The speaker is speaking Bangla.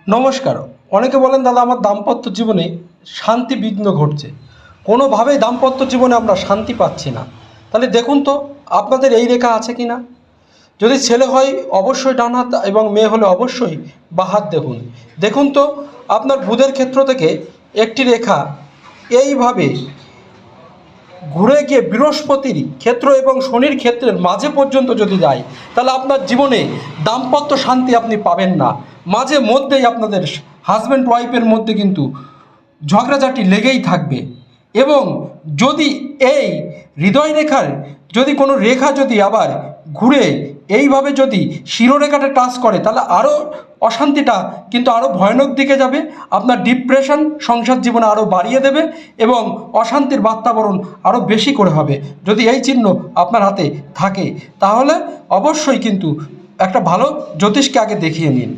নমস্কার। অনেকে বলেন দাদা আমার দাম্পত্য জীবনে শান্তি বিঘ্ন ঘটছে, কোনোভাবেই দাম্পত্য জীবনে আমরা শান্তি পাচ্ছি না। তাহলে দেখুন তো আপনাদের এই রেখা আছে কি না। যদি ছেলে হয় অবশ্যই ডান হাত এবং মেয়ে হলে অবশ্যই বাঁ হাত দেখুন। দেখুন তো আপনার বুধের ক্ষেত্র থেকে একটি রেখা এইভাবে ঘুরে গিয়ে বৃহস্পতির ক্ষেত্র এবং শনির ক্ষেত্রের মাঝে পর্যন্ত যদি যায়, তাহলে আপনার জীবনে দাম্পত্য শান্তি আপনি পাবেন না। মাঝে মধ্যেই আপনাদের হাজব্যান্ড ওয়াইফের মধ্যে কিন্তু ঝগড়াঝাটি লেগেই থাকবে। এবং যদি এই হৃদয় রেখার যদি কোনো রেখা যদি আবার ঘুরে এইভাবে যদি শিরোরেখাটা টাচ করে, তাহলে আরও অশান্তিটা কিন্তু আরও ভয়ানক দিকে যাবে। আপনার ডিপ্রেশন সংসার জীবনে আরও বাড়িয়ে দেবে এবং অশান্তির বাতাবরণ আরও বেশি করে হবে। যদি এই চিহ্ন আপনার হাতে থাকে তাহলে অবশ্যই কিন্তু একটা ভালো জ্যোতিষকে আগে দেখিয়ে নিন।